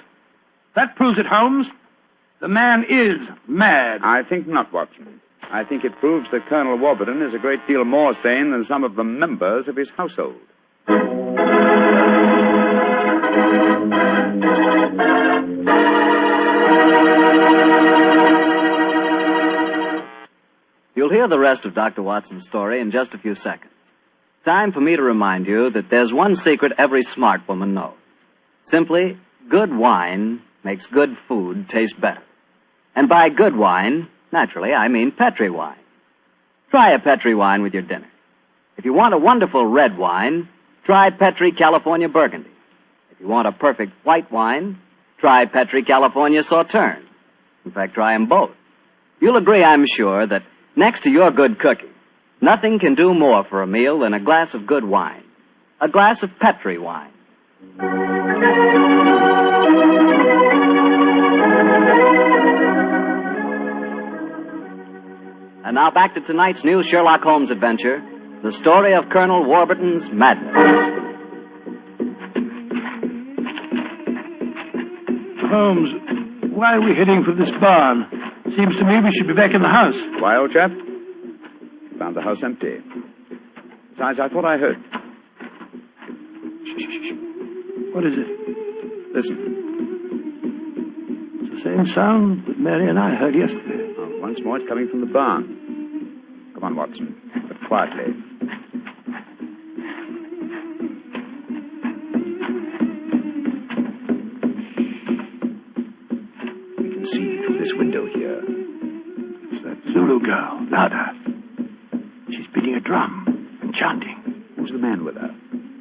That proves it, Holmes. The man is mad. I think not, Watson. I think it proves that Colonel Warburton is a great deal more sane than some of the members of his household. You'll hear the rest of Dr. Watson's story in just a few seconds. Time for me to remind you that there's one secret every smart woman knows. Simply, good wine makes good food taste better. And by good wine, naturally, I mean Petri wine. Try a Petri wine with your dinner. If you want a wonderful red wine, try Petri California Burgundy. If you want a perfect white wine, try Petri California Sauterne. In fact, try them both. You'll agree, I'm sure, that next to your good cooking, nothing can do more for a meal than a glass of good wine. A glass of Petri wine. And now back to tonight's new Sherlock Holmes adventure, the story of Colonel Warburton's madness. Holmes, why are we heading for this barn? Seems to me we should be back in the house. Why, old chap? Found the house empty. Besides, I thought I heard. What is it? Listen. It's the same sound that Mary and I heard yesterday. Oh, once more, it's coming from the barn. Come on, Watson, but quietly. We can see through this window here. It's that Zulu girl, Nada. She's beating a drum and chanting. Who's the man with her?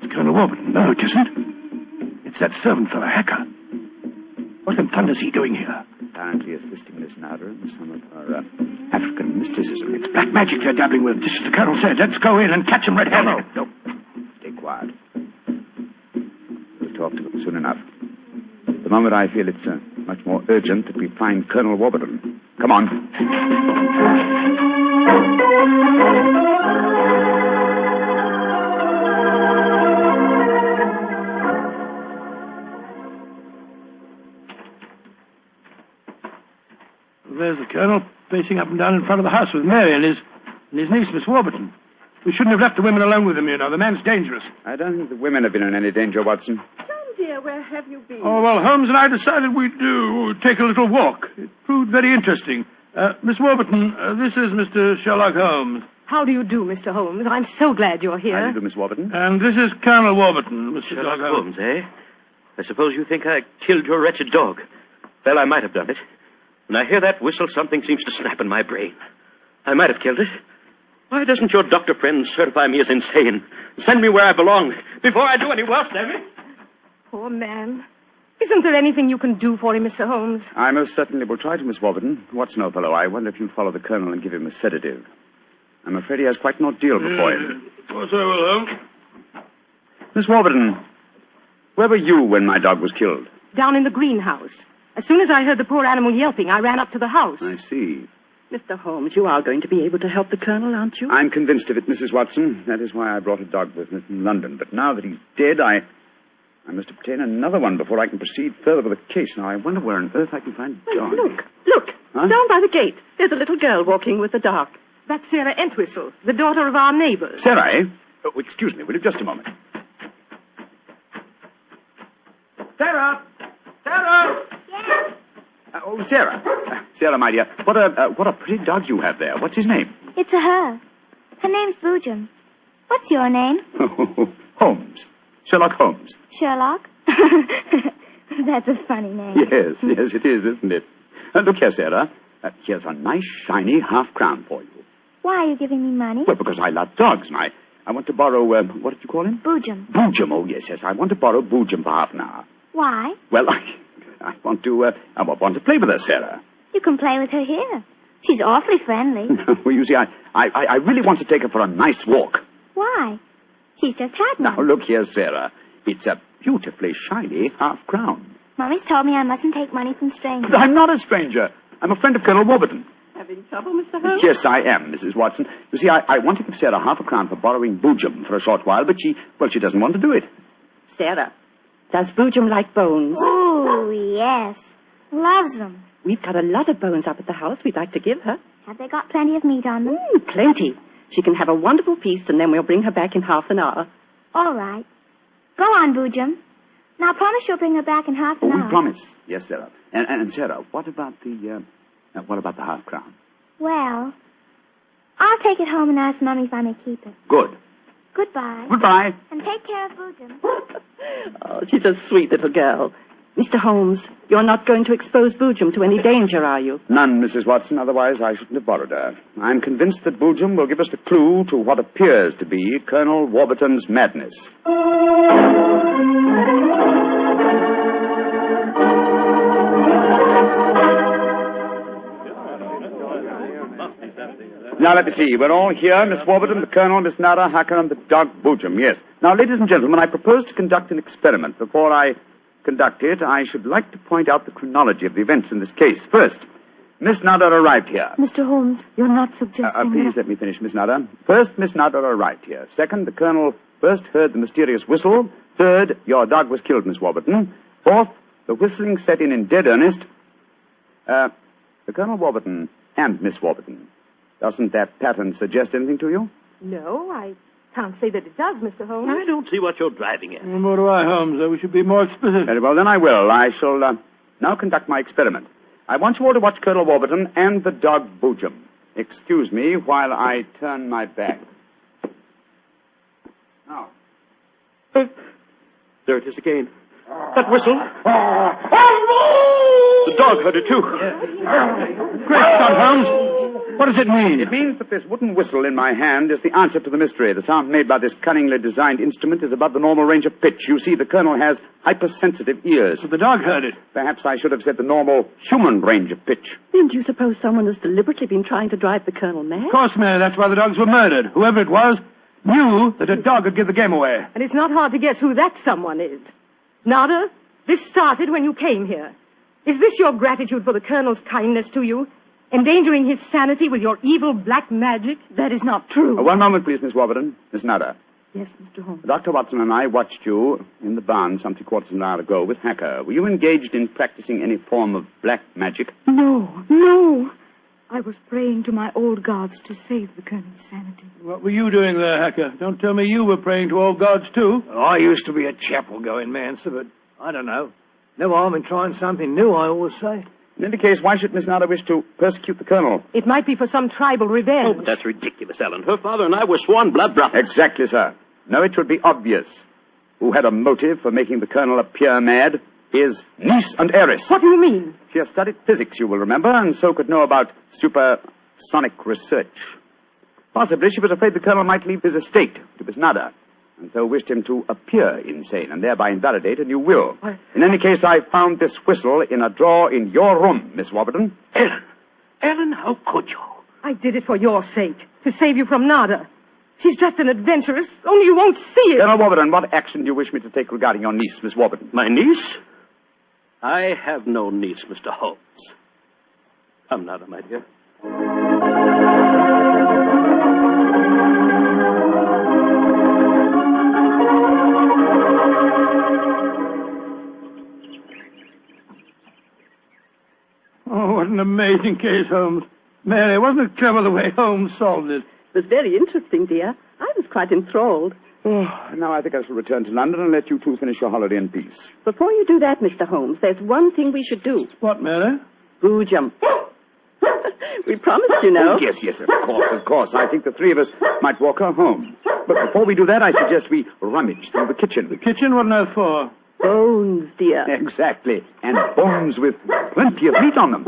It's Colonel Warburton. No, it isn't. It's that servant fellow, Hacker. What in thunder's he doing here? Apparently assisting Miss Nada in some of her African mysticism. It's black magic they're dabbling with, just as the Colonel said. Let's go in and catch them red-handed. No. Stay quiet. We'll talk to them soon enough. At the moment, I feel it's much more urgent that we find Colonel Warburton. Come on. There's the Colonel, pacing up and down in front of the house with Mary and his niece, Miss Warburton. We shouldn't have left the women alone with him, you know. The man's dangerous. I don't think the women have been in any danger, Watson. John, dear, where have you been? Oh, well, Holmes and I decided we'd take a little walk. It proved very interesting. Miss Warburton, this is Mr. Sherlock Holmes. How do you do, Mr. Holmes? I'm so glad you're here. How do you do, Miss Warburton? And this is Colonel Warburton, Mr. Sherlock Holmes, eh? I suppose you think I killed your wretched dog. Well, I might have done it. When I hear that whistle, something seems to snap in my brain. I might have killed it. Why doesn't your doctor friend certify me as insane? Send me where I belong before I do any worse, damn it. Poor man. Isn't there anything you can do for him, Mr. Holmes? I most certainly will try to, Miss Warburton. Watson, old fellow, I wonder if you'd follow the Colonel and give him a sedative. I'm afraid he has quite an ordeal before him. Of course I will, Holmes. Miss Warburton, where were you when my dog was killed? Down in the greenhouse. As soon as I heard the poor animal yelping, I ran up to the house. I see. Mr. Holmes, you are going to be able to help the Colonel, aren't you? I'm convinced of it, Mrs. Watson. That is why I brought a dog with me from London. But now that he's dead, I must obtain another one before I can proceed further with the case. Now, I wonder where on earth I can find John. Look. Huh? Down by the gate. There's a little girl walking with the dog. That's Sarah Entwistle, the daughter of our neighbors. Sarah, eh? Oh, excuse me, will you just a moment? Sarah! Sarah! Yes? Oh, Sarah. Sarah, my dear, what a pretty dog you have there. What's his name? It's a her. Her name's Boojum. What's your name? Holmes. Sherlock Holmes. Sherlock? That's a funny name. Yes, it is, isn't it? Look here, Sarah. Here's a nice, shiny half-crown for you. Why are you giving me money? Well, because I love dogs, and I want to borrow, what did you call him? Boojum. Boojum, oh, yes. I want to borrow Boojum for half an hour. Why? Well, I want to play with her, Sarah. You can play with her here. She's awfully friendly. Well, you see, I really want to take her for a nice walk. Why? She's just had one. Now, look here, Sarah. It's a beautifully shiny half-crown. Mommy's told me I mustn't take money from strangers. But I'm not a stranger. I'm a friend of Colonel Warburton. Having trouble, Mr. Holmes? Yes, I am, Mrs. Watson. You see, I want to give Sarah half a crown for borrowing Boojum for a short while, but she doesn't want to do it. Sarah, does Boojum like bones? Oh, yes. Loves them. We've got a lot of bones up at the house we'd like to give her. Have they got plenty of meat on them? Plenty. She can have a wonderful feast, and then we'll bring her back in half an hour. All right. Go on, Boojum. Now, promise you'll bring her back in half an hour. We promise. Yes, Sarah. And Sarah, what about the half crown? Well, I'll take it home and ask Mummy if I may keep it. Good. Goodbye. Goodbye. And take care of Boojum. Oh, she's a sweet little girl. Mr. Holmes, you're not going to expose Boojum to any danger, are you? None, Mrs. Watson. Otherwise, I shouldn't have borrowed her. I'm convinced that Boojum will give us the clue to what appears to be Colonel Warburton's madness. Now, let me see. We're all here. Miss Warburton, the Colonel, Miss Nada, Hacker, and the dog Boojum. Yes. Now, ladies and gentlemen, I propose to conduct an experiment. Before I conduct it, I should like to point out the chronology of the events in this case. First, Miss Nada arrived here. Mr. Holmes, you're not suggesting... Please let me finish, Miss Nada. First, Miss Nada arrived here. Second, the Colonel first heard the mysterious whistle. Third, your dog was killed, Miss Warburton. Fourth, the whistling set in dead earnest. The Colonel Warburton and Miss Warburton. Doesn't that pattern suggest anything to you? No, I can't say that it does, Mr. Holmes. I don't see what you're driving at. Nor do I, Holmes. We should be more explicit. Very well, then I will. I shall now conduct my experiment. I want you all to watch Colonel Warburton and the dog Boojum. Excuse me while I turn my back. Now. There it is again. That whistle. The dog heard it, too. Great Scott, Holmes. What does it mean? It means that this wooden whistle in my hand is the answer to the mystery. The sound made by this cunningly designed instrument is above the normal range of pitch. You see, the Colonel has hypersensitive ears. So the dog heard it. Perhaps I should have said the normal human range of pitch. Then do you suppose someone has deliberately been trying to drive the Colonel mad? Of course, Mary. That's why the dogs were murdered. Whoever it was knew that a dog would give the game away. And it's not hard to guess who that someone is. Nada, this started when you came here. Is this your gratitude for the Colonel's kindness to you? Endangering his sanity with your evil black magic? That is not true. One moment, please, Miss Warburton. Miss Nada. Yes, Mr. Holmes. Dr. Watson and I watched you in the barn some 3/4 of an hour ago with Hacker. Were you engaged in practicing any form of black magic? No. I was praying to my old gods to save the Colonel's sanity. What were you doing there, Hacker? Don't tell me you were praying to old gods, too. I used to be a chapel-going man, sir, but I don't know. No harm in trying something new, I always say. In any case, why should Miss Nada wish to persecute the Colonel? It might be for some tribal revenge. Oh, but that's ridiculous, Ellen. Her father and I were sworn blood brothers. Exactly, sir. No, it should be obvious. Who had a motive for making the Colonel appear mad? His niece and heiress. What do you mean? She has studied physics, you will remember, and so could know about supersonic research. Possibly she was afraid the Colonel might leave his estate to Miss Nada, and so wished him to appear insane and thereby invalidate a new will. In any case, I found this whistle in a drawer in your room, Miss Warburton. Ellen, how could you? I did it for your sake, to save you from Nada. She's just an adventuress, only you won't see it. Colonel Warburton, what action do you wish me to take regarding your niece, Miss Warburton? My niece? I have no niece, Mr. Holmes. Come, Nada, my dear. Oh, what an amazing case, Holmes. Mary, wasn't it clever the way Holmes solved it? It was very interesting, dear. I was quite enthralled. Oh, now I think I shall return to London and let you two finish your holiday in peace. Before you do that, Mr. Holmes, there's one thing we should do. What, Mary? Boojum. We promised, you know. Yes, of course. I think the three of us might walk her home. But before we do that, I suggest we rummage through the kitchen. The kitchen? What on earth for? Bones, dear. Exactly. And bones with plenty of meat on them.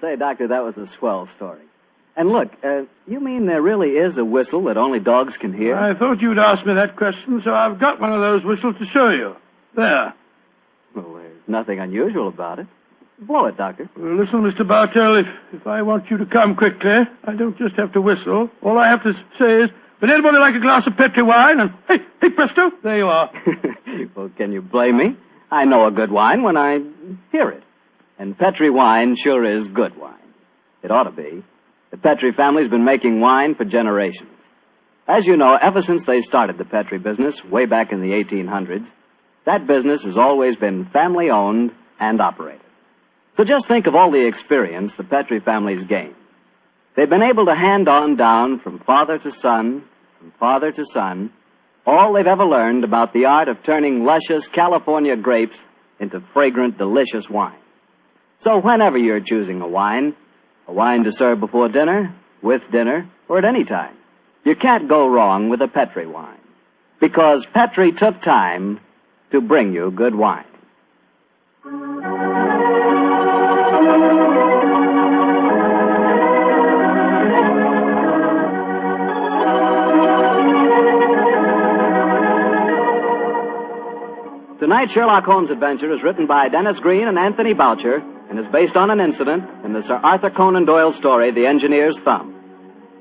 Say, Doctor, that was a swell story. And look, you mean there really is a whistle that only dogs can hear? I thought you'd ask me that question, so I've got one of those whistles to show you. There. Well, there's nothing unusual about it. Blow it, Doctor. Well, listen, Mr. Bartell, if I want you to come quickly, I don't just have to whistle. All I have to say is, would anybody like a glass of Petri wine? And hey, presto, there you are. Well, can you blame me? I know a good wine when I hear it. And Petri wine sure is good wine. It ought to be. The Petri family's been making wine for generations. As you know, ever since they started the Petri business way back in the 1800s, that business has always been family-owned and operated. So just think of all the experience the Petri family's gained. They've been able to hand on down from father to son, all they've ever learned about the art of turning luscious California grapes into fragrant, delicious wine. So whenever you're choosing a wine to serve before dinner, with dinner, or at any time, you can't go wrong with a Petri wine. Because Petri took time to bring you good wine. Tonight's Sherlock Holmes adventure is written by Dennis Green and Anthony Boucher and is based on an incident in the Sir Arthur Conan Doyle story, The Engineer's Thumb.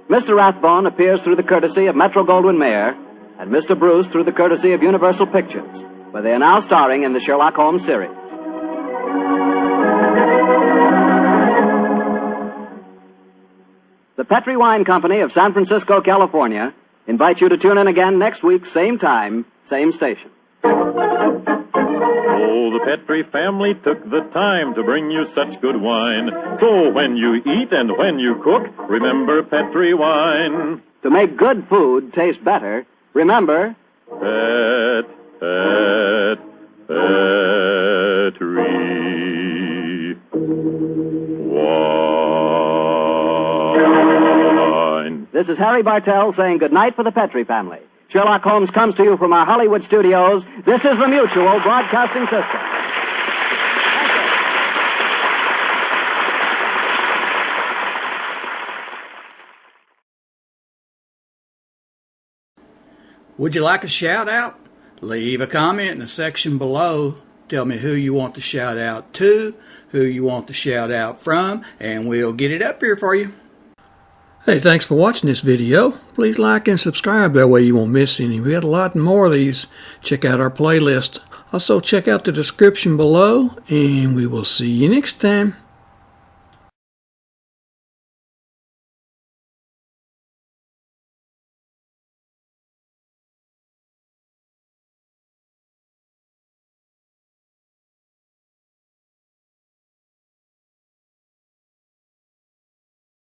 Mr. Rathbone appears through the courtesy of Metro-Goldwyn-Mayer and Mr. Bruce through the courtesy of Universal Pictures, where they are now starring in the Sherlock Holmes series. The Petri Wine Company of San Francisco, California, invites you to tune in again next week, same time, same station. Oh, the Petri family took the time to bring you such good wine. So when you eat and when you cook, remember Petri wine. To make good food taste better, remember... Petri wine. This is Harry Bartell saying goodnight for the Petri family. Sherlock Holmes comes to you from our Hollywood studios. This is the Mutual Broadcasting System. Would you like a shout out? Leave a comment in the section below. Tell me who you want to shout out to, who you want to shout out from, and we'll get it up here for you. Hey, thanks for watching this video. Please like and subscribe, that way you won't miss any. We got a lot more of these. Check out our playlist. Also check out the description below, and we will see you next time.